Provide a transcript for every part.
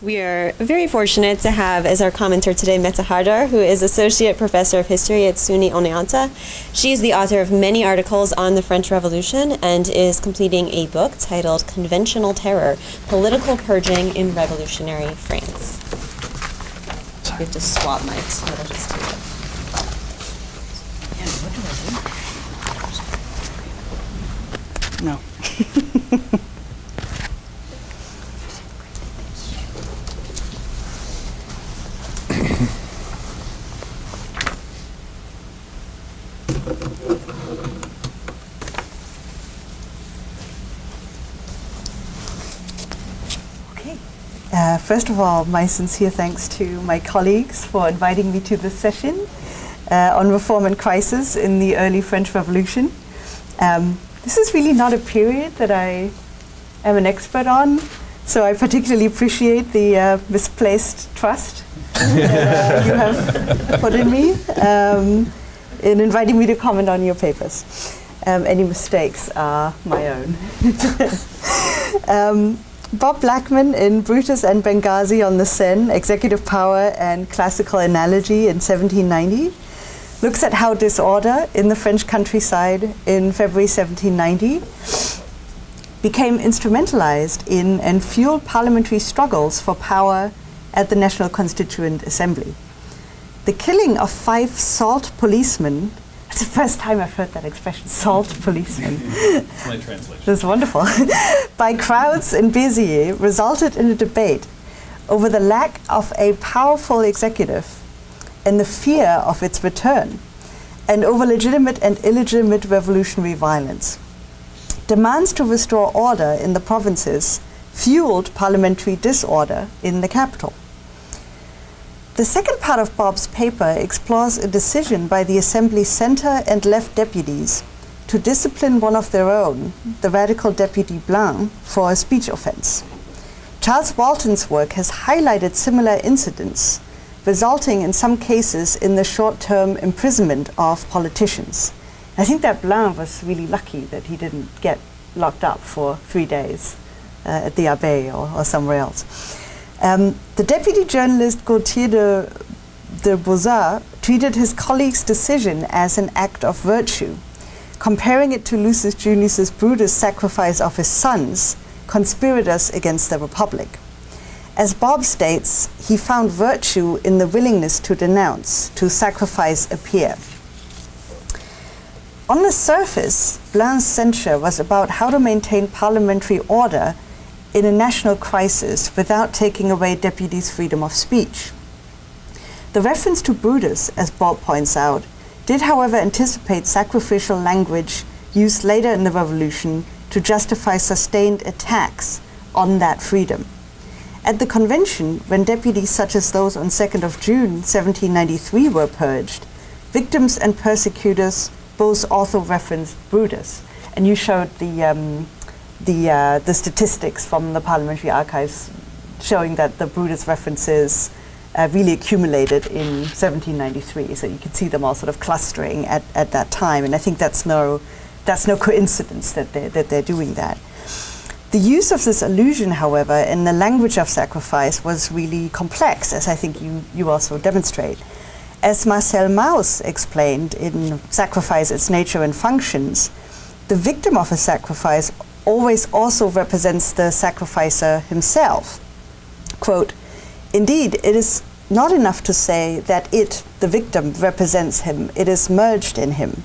We are very fortunate to have as our commenter today Mette, who is Associate Professor of History at SUNY Oneonta. She is the author of many articles on the French Revolution and is completing a book titled Conventional Terror, Political Purging in Revolutionary France. We have to swap mics, so that'll just do it. And what do I do? No. First of all, my sincere thanks to my colleagues for inviting me to this session on reform and crisis in the early French Revolution. This is really not a period that I am an expert on, so I particularly appreciate the misplaced trust that you have put in me in inviting me to comment on your papers. Any mistakes are my own. Bob Blackman in Brutus and Benghazi on the Seine, Executive Power and Classical Analogy in 1790, looks at how disorder in the French countryside in February 1790 became instrumentalized in and fueled parliamentary struggles for power at the National Constituent Assembly. The killing of 5 salt policemen. It's the first time I've heard that expression, salt policemen. That's my translation. That's wonderful. By crowds in Béziers resulted in a debate over the lack of a powerful executive and the fear of its return, and over legitimate and illegitimate revolutionary violence. Demands to restore order in the provinces fueled parliamentary disorder in the capital. The second part of Bob's paper explores a decision by the Assembly's center and left deputies to discipline one of their own, the radical deputy Blanc, for a speech offense. Charles Walton's work has highlighted similar incidents, resulting in some cases in the short-term imprisonment of politicians. I think that Blanc was really lucky that he didn't get locked up for 3 days at the Abbaye or somewhere else. The deputy journalist Gauthier de Beaux-Arts treated his colleague's decision as an act of virtue, comparing it to Lucius Junius's Brutus' sacrifice of his sons, conspirators against the Republic. As Bob states, he found virtue in the willingness to denounce, to sacrifice a peer. On the surface, Blanc's censure was about how to maintain parliamentary order in a national crisis without taking away deputies' freedom of speech. The reference to Brutus, as Bob points out, did however anticipate sacrificial language used later in the revolution to justify sustained attacks on that freedom. At the convention, when deputies such as those on 2nd of June 1793 were purged, victims and persecutors both also referenced Brutus. And you showed the statistics from the parliamentary archives showing that the Brutus references really accumulated in 1793, so you can see them all sort of clustering at that time, and I think that's no coincidence that they're doing that. The use of this allusion, however, in the language of sacrifice was really complex, as I think you also demonstrate. As Marcel Mauss explained in Sacrifice, Its Nature and Functions, the victim of a sacrifice always also represents the sacrificer himself. Quote, "Indeed, it is not enough to say that it, the victim, represents him. It is merged in him.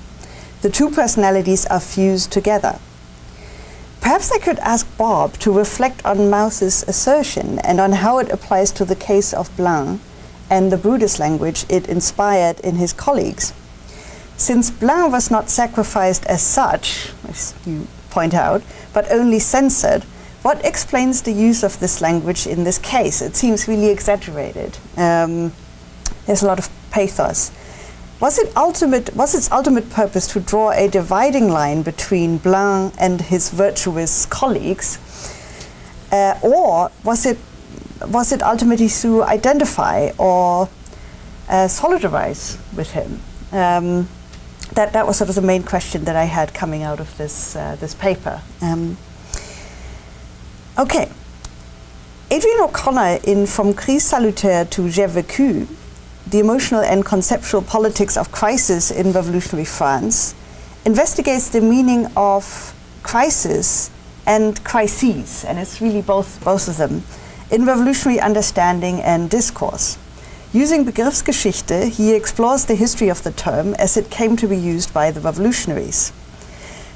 The two personalities are fused together." Perhaps I could ask Bob to reflect on Mauss's assertion and on how it applies to the case of Blanc and the Brutus language it inspired in his colleagues. Since Blanc was not sacrificed as such, as you point out, but only censored, what explains the use of this language in this case? It seems really exaggerated. There's a lot of pathos. Was its ultimate purpose to draw a dividing line between Blanc and his virtuous colleagues, or was it ultimately to identify or solidarize with him? That was sort of the main question that I had coming out of this paper. Okay. Adrian O'Connor, in From Crise Salutaire to J'ai Vécu, The Emotional and Conceptual Politics of Crisis in Revolutionary France, investigates the meaning of crisis and crises, and it's really both of them, in revolutionary understanding and discourse. Using Begriffsgeschichte, he explores the history of the term as it came to be used by the revolutionaries.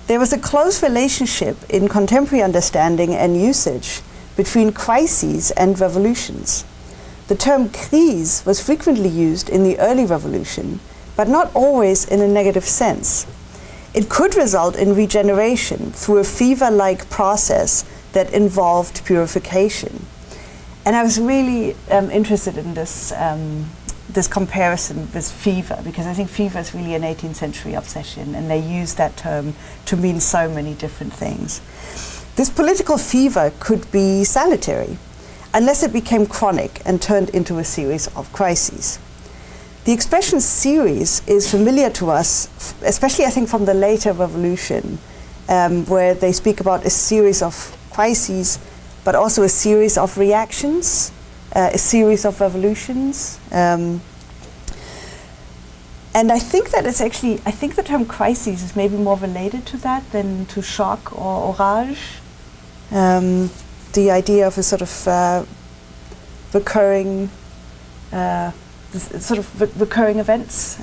There was a close relationship in contemporary understanding and usage between crises and revolutions. The term crise was frequently used in the early revolution, but not always in a negative sense. It could result in regeneration through a fever-like process that involved purification. And I was really interested in this comparison with fever, because I think fever is really an 18th century obsession, and they use that term to mean so many different things. This political fever could be salutary, unless it became chronic and turned into a series of crises. The expression series is familiar to us, especially I think from the later revolution, where they speak about a series of crises, but also a series of reactions, a series of revolutions. And I think that it's actually, I think the term crises is maybe more related to that than to shock or orage. The idea of a sort of recurring events.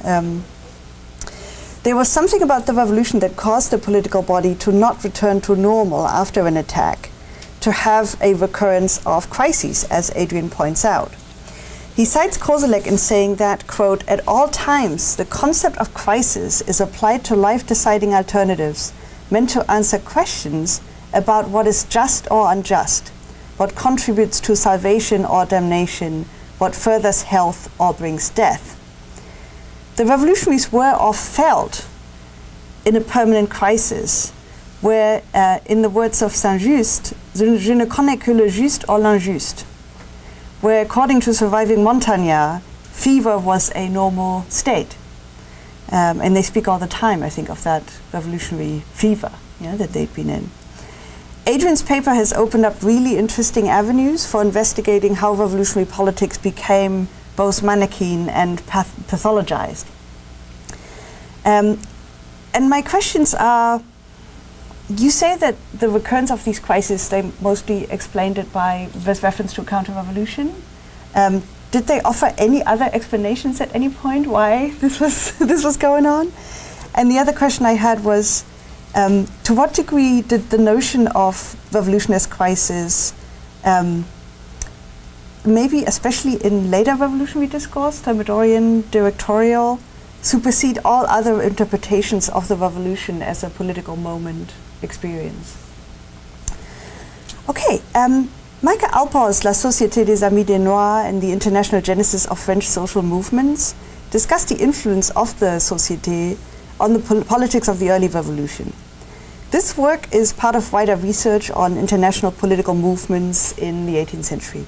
There was something about the revolution that caused the political body to not return to normal after an attack, to have a recurrence of crises, as Adrian points out. He cites Koselleck in saying that, quote, "At all times, the concept of crisis is applied to life-deciding alternatives meant to answer questions about what is just or unjust, what contributes to salvation or damnation, what furthers health or brings death." The revolutionaries were or felt in a permanent crisis, where, in the words of Saint-Just, "Je ne connais que le juste or l'injuste," where, according to surviving Montagnard, fever was a normal state. And they speak all the time, I think, of that revolutionary fever that they'd been in. Adrian's paper has opened up really interesting avenues for investigating how revolutionary politics became both Manichean and pathologized. And my questions are, you say that the recurrence of these crises, they mostly explained it with reference to counter-revolution. Did they offer any other explanations at any point why this was going on? And the other question I had was, to what degree did the notion of revolution as crisis, maybe especially in later revolutionary discourse, Thermidorian, directorial, supersede all other interpretations of the revolution as a political moment experience? Okay, Maike Alpers' La Société des Amis des Noirs and the International Genesis of French Social Movements discussed the influence of the Société on the politics of the early revolution. This work is part of wider research on international political movements in the 18th century.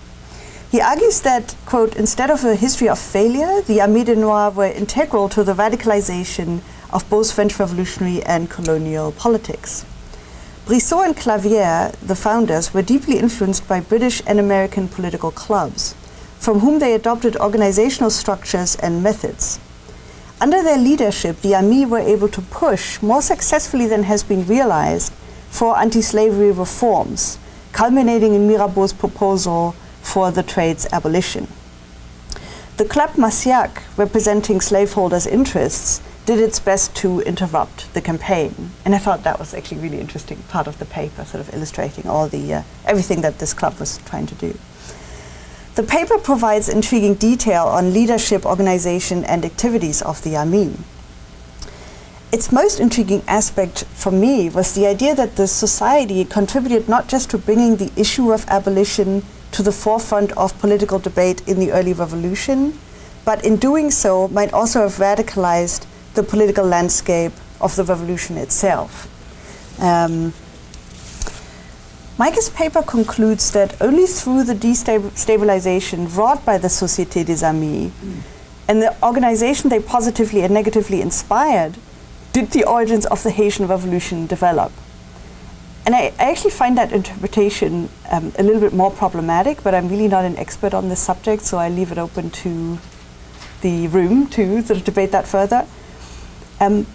He argues that, quote, "Instead of a history of failure, the Amis des Noirs were integral to the radicalization of both French revolutionary and colonial politics." Brissot and Clavière, the founders, were deeply influenced by British and American political clubs, from whom they adopted organizational structures and methods. Under their leadership, the Amis were able to push, more successfully than has been realized, for anti-slavery reforms, culminating in Mirabeau's proposal for the trade's abolition. The Club Massiac, representing slaveholders' interests, did its best to interrupt the campaign. And I thought that was actually a really interesting part of the paper, sort of illustrating all the everything that this club was trying to do. The paper provides intriguing detail on leadership, organization, and activities of the Amis. Its most intriguing aspect for me was the idea that the society contributed not just to bringing the issue of abolition to the forefront of political debate in the early revolution, but in doing so might also have radicalized the political landscape of the revolution itself. Maike's paper concludes that only through the destabilization wrought by the Société des Amis and the organization they positively and negatively inspired did the origins of the Haitian Revolution develop. And I actually find that interpretation a little bit more problematic, but I'm really not an expert on this subject, so I leave it open to the room to sort of debate that further. And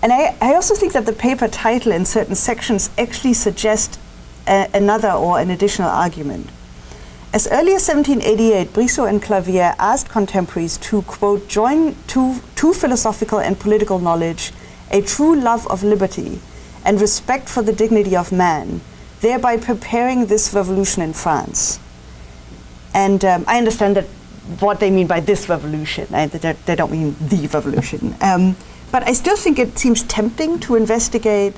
I also think that the paper title in certain sections actually suggest another or an additional argument. As early as 1788, Brissot and Clavier asked contemporaries to, quote, join to philosophical and political knowledge, a true love of liberty, and respect for the dignity of man, thereby preparing this revolution in France. And I understand that what they mean by this revolution, they don't mean the revolution. But I still think it seems tempting to investigate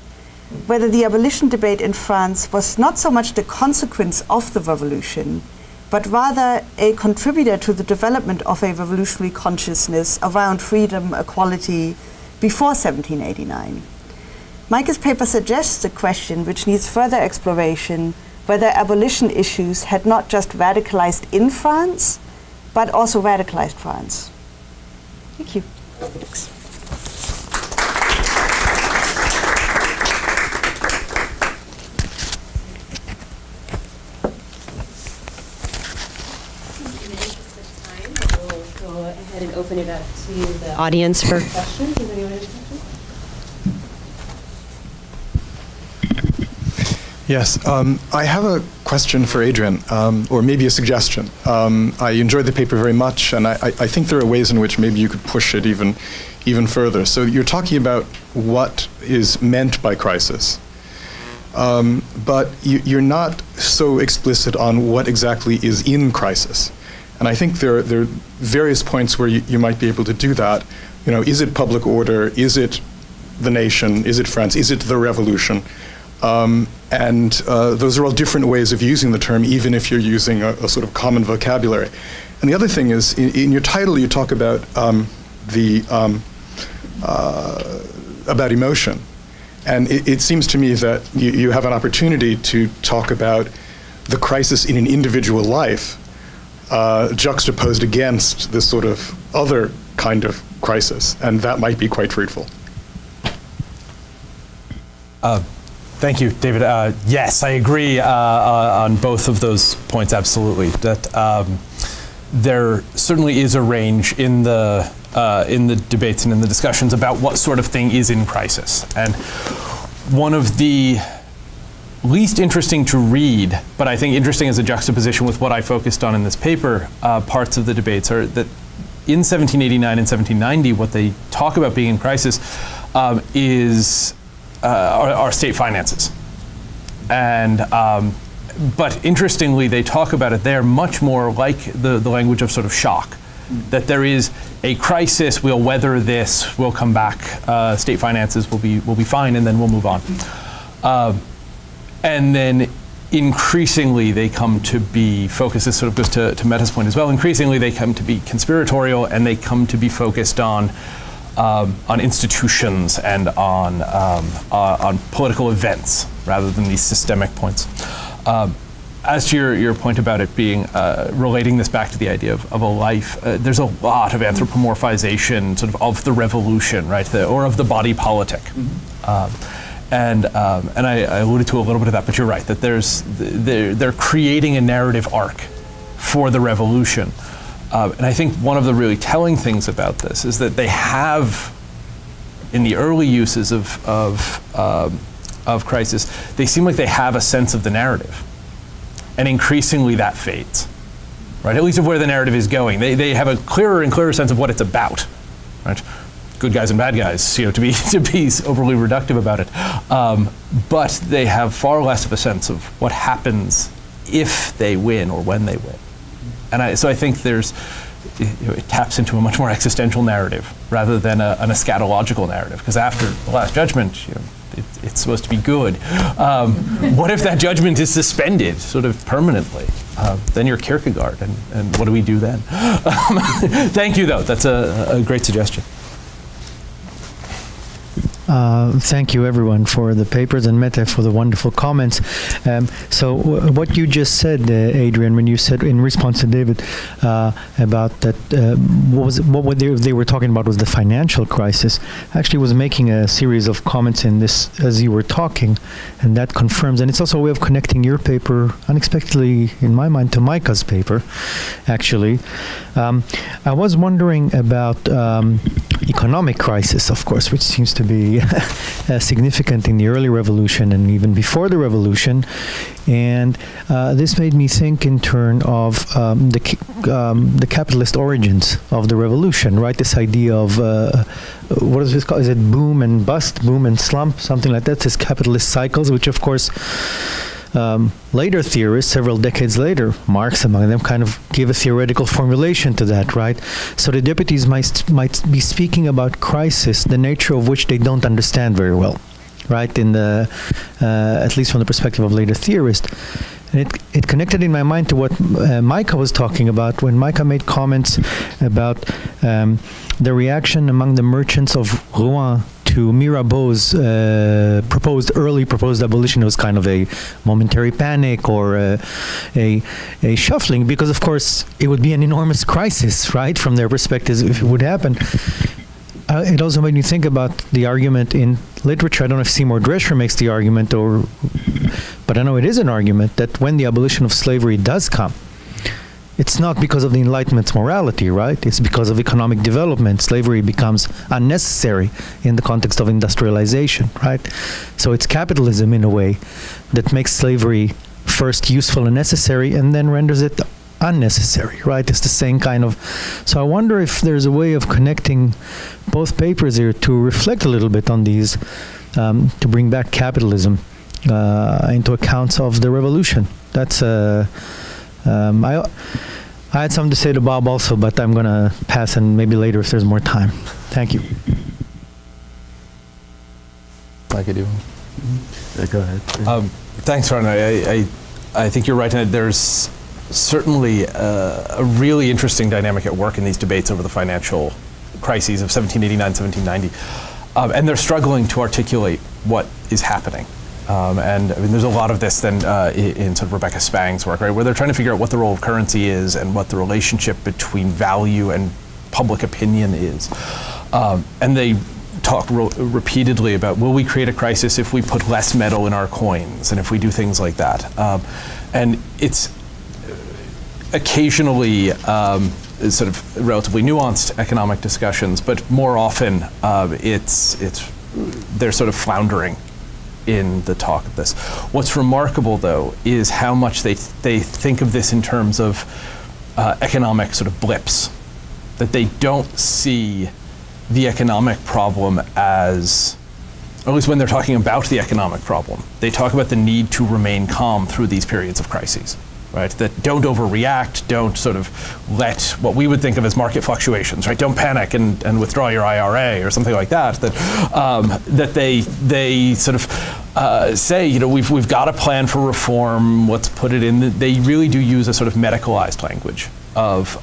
whether the abolition debate in France was not so much the consequence of the revolution, but rather a contributor to the development of a revolutionary consciousness around freedom, equality, before 1789. Mike's paper suggests a question which needs further exploration, whether abolition issues had not just radicalized in France, but also radicalized France. Thank you. Thanks. In the interest of time, we'll go ahead and open it up to the audience for questions. Does anyone have a question? Yes, I have a question for Adrian, or maybe a suggestion. I enjoyed the paper very much, and I think there are ways in which maybe you could push it even further. So you're talking about what is meant by crisis, but you're not so explicit on what exactly is in crisis. And I think there are various points where you might be able to do that. You know, is it public order? Is it the nation? Is it France? Is it the revolution? And those are all different ways of using the term, even if you're using a sort of common vocabulary. And the other thing is, in your title, you talk about about emotion, and it seems to me that you have an opportunity to talk about the crisis in an individual life, juxtaposed against this sort of other kind of crisis, and that might be quite fruitful. Thank you, David. Yes, I agree on both of those points, absolutely. That there certainly is a range in the debates and in the discussions about what sort of thing is in crisis. And one of the least interesting to read, but I think interesting as a juxtaposition with what I focused on in this paper, parts of the debates are that in 1789 and 1790, what they talk about being in crisis is our state finances. And but interestingly, they talk about it there much more like the language of sort of shock, that there is a crisis, we'll weather this, we'll come back, state finances will be fine, and then we'll move on. And then increasingly they come to be focused, this sort of goes to Mette's point as well, increasingly they come to be conspiratorial, and they come to be focused on institutions and on political events rather than these systemic points. As to your point about it being, relating this back to the idea of a life, there's a lot of anthropomorphization sort of the revolution, right, or of the body politic. And I alluded to a little bit of that, but you're right, that they're creating a narrative arc for the revolution. And I think one of the really telling things about this is that they have, in the early uses of crisis, they seem like they have a sense of the narrative. And increasingly that fades, right? At least of where the narrative is going. They have a clearer and clearer sense of what it's about, right? Good guys and bad guys, to be overly reductive about it. But they have far less of a sense of what happens if they win or when they win. And so I think it taps into a much more existential narrative rather than an eschatological narrative. Because after the Last Judgment, it's supposed to be good. What if that judgment is suspended sort of permanently? Then you're Kierkegaard, and what do we do then? Thank you, though. That's a great suggestion. Thank you, everyone, for the papers, and Mette for the wonderful comments. What you just said, Adrian, when you said in response to David about that, what they were talking about was the financial crisis. I actually was making a series of comments in this as you were talking, and that confirms. And it's also a way of connecting your paper, unexpectedly, in my mind, to Micah's paper, actually. I was wondering about economic crisis, of course, which seems to be significant in the early revolution and even before the revolution. And this made me think in turn of the capitalist origins of the revolution, right? This idea of, what is this called? Is it boom and bust, boom and slump, something like that? This capitalist cycles, which of course later theorists, several decades later, Marx among them, kind of give a theoretical formulation to that, right? So the deputies might be speaking about crisis, the nature of which they don't understand very well, right? In the at least from the perspective of later theorists. And it connected in my mind to what Micah was talking about when Micah made comments about the reaction among the merchants of Rouen to Mirabeau's proposed abolition. It was kind of a momentary panic or a shuffling, because of course it would be an enormous crisis, right, from their perspective if it would happen. It also made me think about the argument in literature. I don't know if Seymour Drescher makes the argument, but I know it is an argument that when the abolition of slavery does come, it's not because of the Enlightenment's morality, right? It's because of economic development. Slavery becomes unnecessary in the context of industrialization, right? So it's capitalism, in a way, that makes slavery first useful and necessary and then renders it unnecessary, right? It's the same kind of... So I wonder if there's a way of connecting both papers here to reflect a little bit on these, to bring back capitalism into accounts of the revolution. That's... I had something to say to Bob also, but I'm going to pass, and maybe later if there's more time. Thank you. I could do. Go ahead. Thanks, Ron. I think you're right. There's certainly a really interesting dynamic at work in these debates over the financial crises of 1789, 1790. And they're struggling to articulate what is happening. And I mean, there's a lot of this then in sort of Rebecca Spang's work, right, where they're trying to figure out what the role of currency is and what the relationship between value and public opinion is. And they talk repeatedly about, will we create a crisis if we put less metal in our coins and if we do things like that? And it's occasionally sort of relatively nuanced economic discussions, but more often they're sort of floundering in the talk of this. What's remarkable, though, is how much they think of this in terms of economic sort of blips, that they don't see the economic problem as, or at least when they're talking about the economic problem, they talk about the need to remain calm through these periods of crises, right? That don't overreact, don't sort of let what we would think of as market fluctuations, right? Don't panic and withdraw your IRA or something like that. That they sort of say, you know, we've got a plan for reform. Let's put it in. They really do use a sort of medicalized language of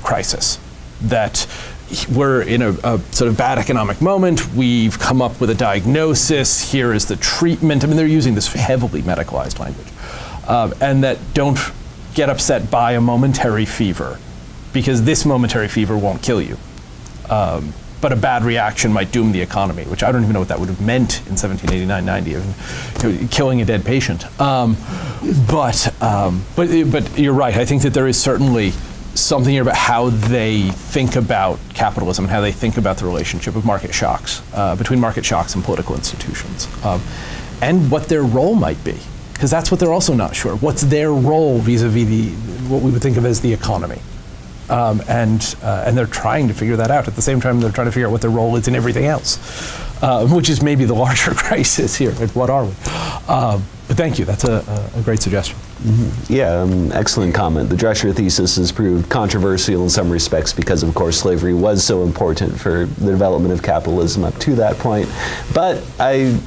crisis. That we're in a sort of bad economic moment. We've come up with a diagnosis. Here is the treatment. I mean, they're using this heavily medicalized language. And that don't get upset by a momentary fever, because this momentary fever won't kill you. But a bad reaction might doom the economy, which I don't even know what that would have meant in 1789-90, killing a dead patient. But you're right. I think that there is certainly something here about how they think about capitalism and how they think about the relationship of market shocks, between market shocks and political institutions, and what their role might be. Because that's what they're also not sure. What's their role vis-a-vis what we would think of as the economy? And they're trying to figure that out. At the same time, they're trying to figure out what their role is in everything else, which is maybe the larger crisis here. Like, what are we? But thank you. That's a great suggestion. Mm-hmm. Yeah, excellent comment. The Drescher thesis has proved controversial in some respects because, of course, slavery was so important for the development of capitalism up to that point. But I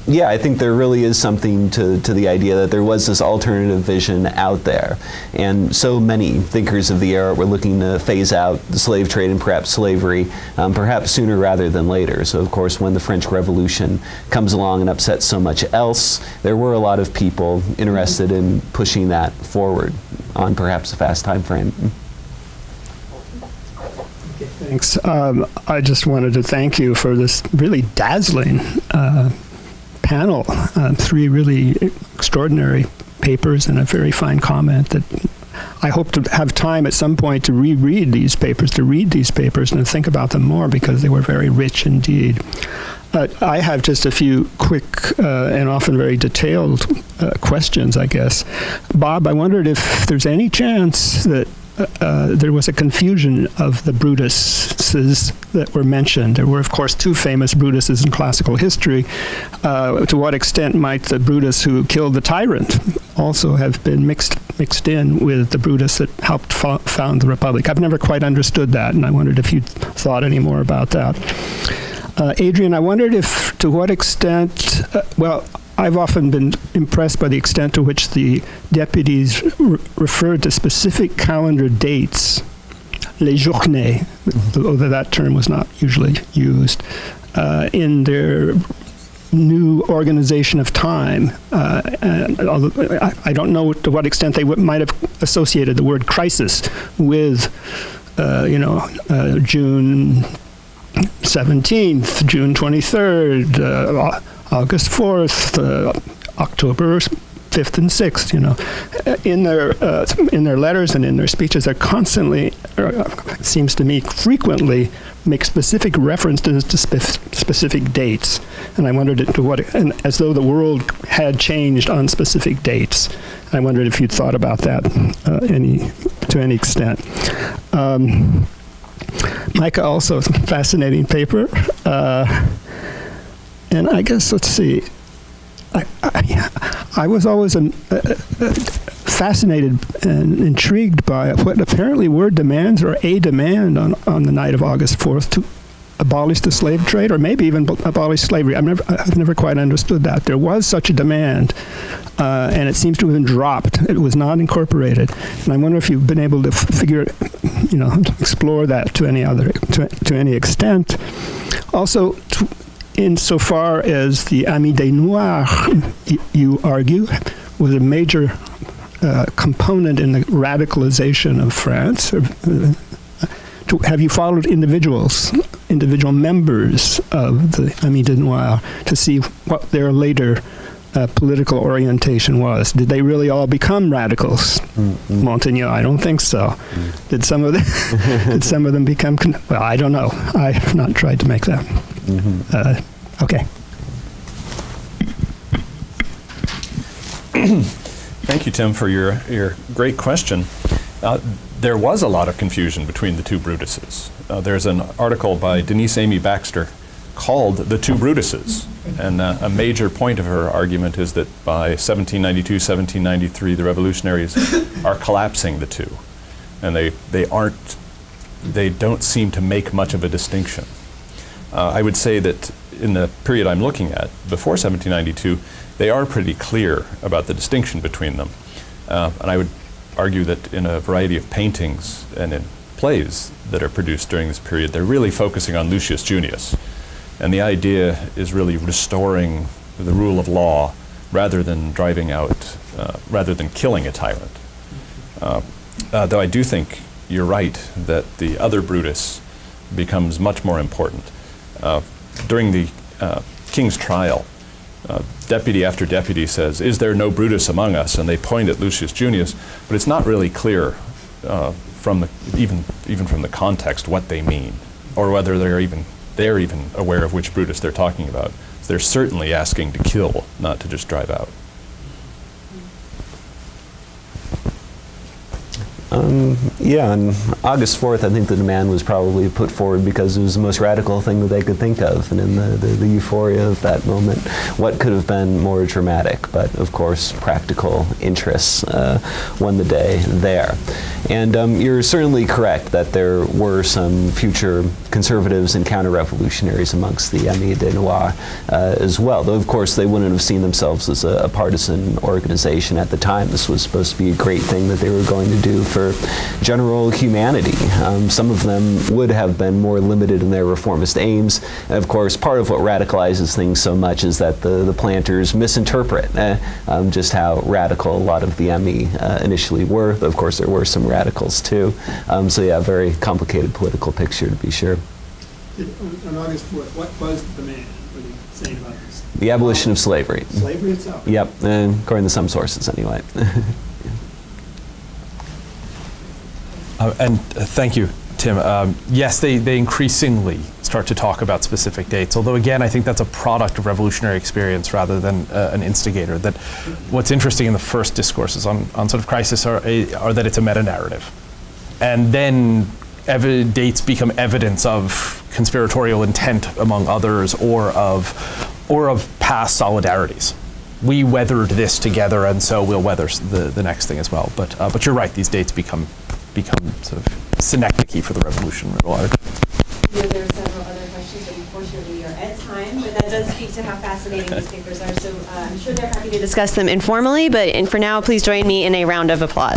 Yeah, I think there really is something to the idea that there was this alternative vision out there. And so many thinkers of the era were looking to phase out the slave trade and perhaps slavery, perhaps sooner rather than later. So of course, when the French Revolution comes along and upsets so much else, there were a lot of people interested in pushing that forward on perhaps a fast time frame. Thanks. I just wanted to thank you for this really dazzling panel, 3 really extraordinary papers and a very fine comment that I hope to have time at some point to reread these papers, to read these papers and to think about them more because they were very rich indeed. I have just a few quick and often very detailed questions, I guess. Bob, I wondered if there's any chance that there was a confusion of the Brutuses that were mentioned. There were, of course, 2 famous Brutuses in classical history. To what extent might the Brutus who killed the tyrant also have been mixed in with the Brutus that helped found the Republic? I've never quite understood that, and I wondered if you thought any more about that. Adrian, I wondered if, to what extent, I've often been impressed by the extent to which the deputies referred to specific calendar dates, les journées, although that term was not usually used, in their new organization of time. And although I don't know to what extent they might have associated the word crisis with, June 17th, June 23rd, August 4th, October 5th and 6th, in their letters and in their speeches, they're constantly, it seems to me, frequently make specific references to specific dates. And I wondered as though the world had changed on specific dates. I wondered if you'd thought about that to any extent. Micah, also a fascinating paper. And I guess, let's see, I was always fascinated and intrigued by what apparently were demands or a demand on the night of August 4th to abolish the slave trade, or maybe even abolish slavery. I've never quite understood that. There was such a demand, and it seems to have been dropped. It was not incorporated. And I wonder if you've been able to explore that to any extent. Also, insofar as the Amis des Noirs, you argue, was a major component in the radicalization of France. Have you followed individual members of the Amis des Noirs to see what their later political orientation was? Did they really all become radicals? Montaigne, I don't think so. Did some of them? Did some of them become? Well, I don't know. I have not tried to make that. Okay. Thank you, Tim, for your great question. There was a lot of confusion between the 2 Brutuses. There's an article by Denise Amy Baxter called The 2 Brutuses. And a major point of her argument is that by 1792, 1793, the revolutionaries are collapsing the 2. And they don't seem to make much of a distinction. I would say that in the period I'm looking at, before 1792, they are pretty clear about the distinction between them. And I would argue that in a variety of paintings and in plays that are produced during this period, they're really focusing on Lucius Junius. And the idea is really restoring the rule of law rather than rather than killing a tyrant. Though I do think you're right that the other Brutus becomes much more important. During the king's trial, deputy after deputy says, "Is there no Brutus among us?" And they point at Lucius Junius, but it's not really clear even from the context what they mean, or whether they're even aware of which Brutus they're talking about. They're certainly asking to kill, not to just drive out. Yeah, on August 4th, I think the demand was probably put forward because it was the most radical thing that they could think of, and in the euphoria of that moment, what could have been more dramatic? But of course, practical interests won the day there. And you're certainly correct that there were some future conservatives and counter-revolutionaries amongst the Amis des Noirs as well, though of course they wouldn't have seen themselves as a partisan organization at the time. This was supposed to be a great thing that they were going to do for general humanity. Some of them would have been more limited in their reformist aims. And of course, part of what radicalizes things so much is that the planters misinterpret just how radical a lot of the Amis initially were. Of course, there were some radicals too. So yeah, very complicated political picture to be sure. On August 4th, what was the demand? What are you saying about this? The abolition of slavery. Slavery itself? Yep, according to some sources anyway. And thank you, Tim. Yes, they increasingly start to talk about specific dates, although again, I think that's a product of revolutionary experience rather than an instigator. That what's interesting in the first discourses on sort of crisis are that it's a meta-narrative. And then dates become evidence of conspiratorial intent among others or of past solidarities. We weathered this together, and so we'll weather the next thing as well. But you're right; these dates become sort of synecdoche for the revolution at large. There are several other questions, but unfortunately we are at time. But that does speak to how fascinating these papers are. So I'm sure they're happy to discuss them informally. But for now, please join me in a round of applause.